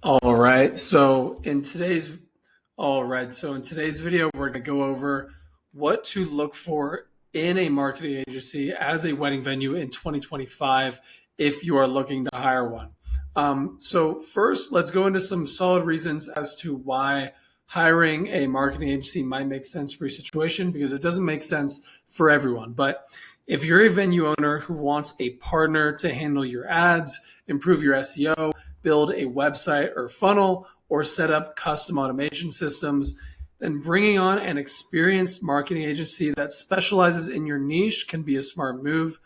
All right. So in today's video, we're going to go over what to look for in a marketing agency as a wedding venue in 2025 if you are looking to hire one. So first, let's go into some solid reasons as to why hiring a marketing agency might make sense for your situation, because it doesn't make sense for everyone. But if you're a venue owner who wants a partner to handle your ads, improve your SEO, build a website or funnel, or set up custom automation systems, then bringing on an experienced marketing agency that specializes in your niche can be a smart move.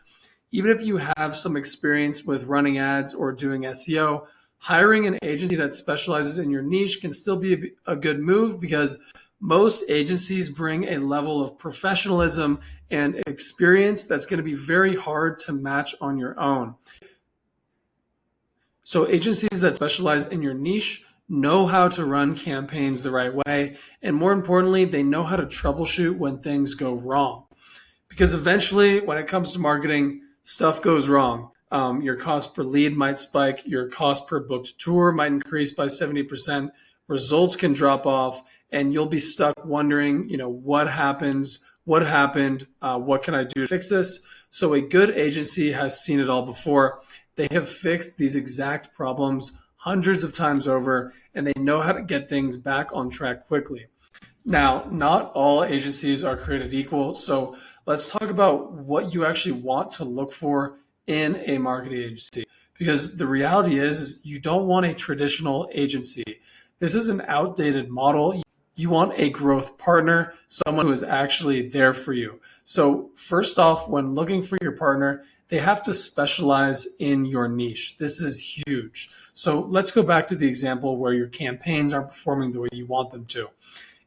Even if you have some experience with running ads or doing SEO, hiring an agency that specializes in your niche can still be a good move, because most agencies bring a level of professionalism and experience that's going to be very hard to match on your own. So agencies that specialize in your niche know how to run campaigns the right way. And more importantly, they know how to troubleshoot when things go wrong. Because eventually, when it comes to marketing, stuff goes wrong. Your cost per lead might spike. Your cost per booked tour might increase by 70%. Results can drop off, and you'll be stuck wondering, what happens? What happened? What can I do to fix this? So a good agency has seen it all before. They have fixed these exact problems hundreds of times over, and they know how to get things back on track quickly. Now, not all agencies are created equal, so let's talk about what you actually want to look for in a marketing agency. Because the reality is you don't want a traditional agency. This is an outdated model. You want a growth partner, someone who is actually there for you. So first off, when looking for your partner, they have to specialize in your niche. This is huge. So let's go back to the example where your campaigns aren't performing the way you want them to.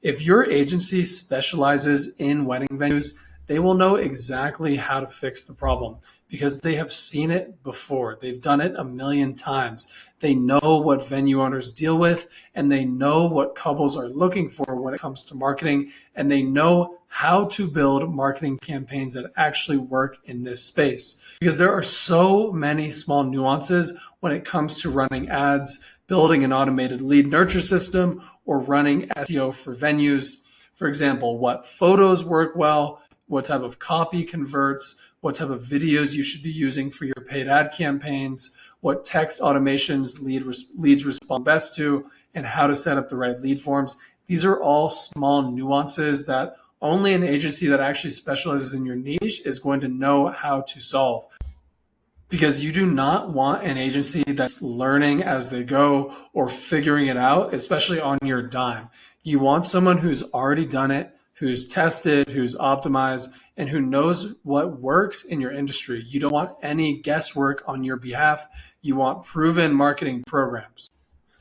If your agency specializes in wedding venues, they will know exactly how to fix the problem, because they have seen it before. They've done it a million times. They know what venue owners deal with, and they know what couples are looking for when it comes to marketing, and they know how to build marketing campaigns that actually work in this space. Because there are so many small nuances when it comes to running ads, building an automated lead nurture system, or running SEO for venues. For example, what photos work well, what type of copy converts, what type of videos you should be using for your paid ad campaigns, what text automations leads respond best to, and how to set up the right lead forms. These are all small nuances that only an agency that actually specializes in your niche is going to know how to solve. Because you do not want an agency that's learning as they go or figuring it out, especially on your dime. You want someone who's already done it, who's tested, who's optimized, and who knows what works in your industry. You don't want any guesswork on your behalf. You want proven marketing programs.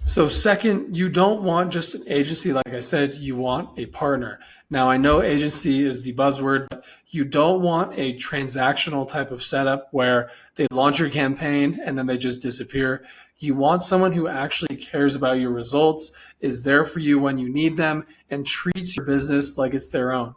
So second, you don't want just an agency. Like I said, you want a partner. Now, I know agency is the buzzword, but you don't want a transactional type of setup where they launch your campaign and then they just disappear. You want someone who actually cares about your results, is there for you when you need them, and treats your business like it's their own.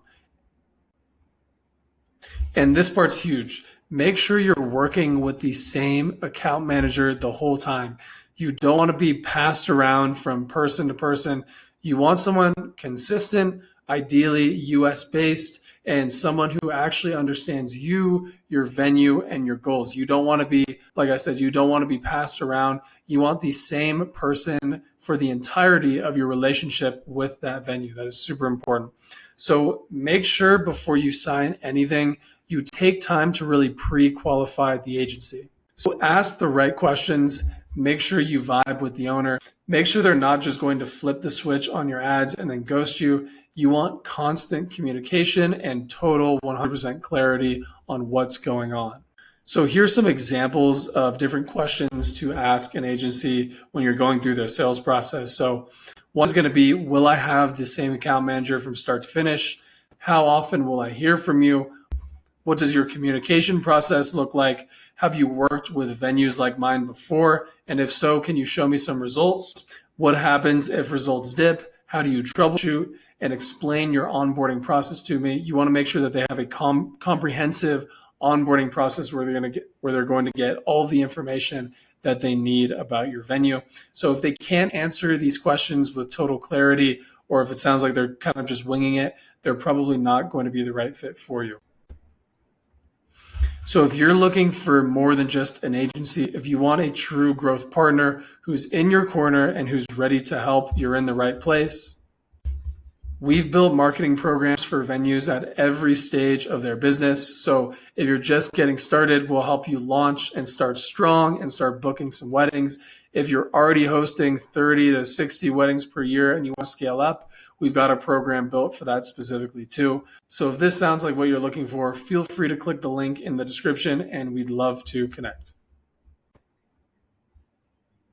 And this part's huge. Make sure you're working with the same account manager the whole time. You don't want to be passed around from person to person. You want someone consistent, ideally US based, and someone who actually understands you, your venue, and your goals. You don't want to be, like I said, you don't want to be passed around. You want the same person for the entirety of your relationship with that venue. That is super important. So make sure before you sign anything, you take time to really pre-qualify the agency. So ask the right questions. Make sure you vibe with the owner. Make sure they're not just going to flip the switch on your ads and then ghost you. You want constant communication and total 100% clarity on what's going on. So here's some examples of different questions to ask an agency when you're going through their sales process. So one is going to be, will I have the same account manager from start to finish? How often will I hear from you? What does your communication process look like? Have you worked with venues like mine before? And if so, can you show me some results? What happens if results dip? How do you troubleshoot? And explain your onboarding process to me. You want to make sure that they have a comprehensive onboarding process where they're going to get all the information that they need about your venue. So if they can't answer these questions with total clarity, or if it sounds like they're kind of just winging it, they're probably not going to be the right fit for you. So if you're looking for more than just an agency, if you want a true growth partner who's in your corner and who's ready to help, you're in the right place. We've built marketing programs for venues at every stage of their business. So if you're just getting started, we'll help you launch and start strong and start booking some weddings. If you're already hosting 30 to 60 weddings per year and you want to scale up, we've got a program built for that specifically too. So if this sounds like what you're looking for, feel free to click the link in the description and we'd love to connect.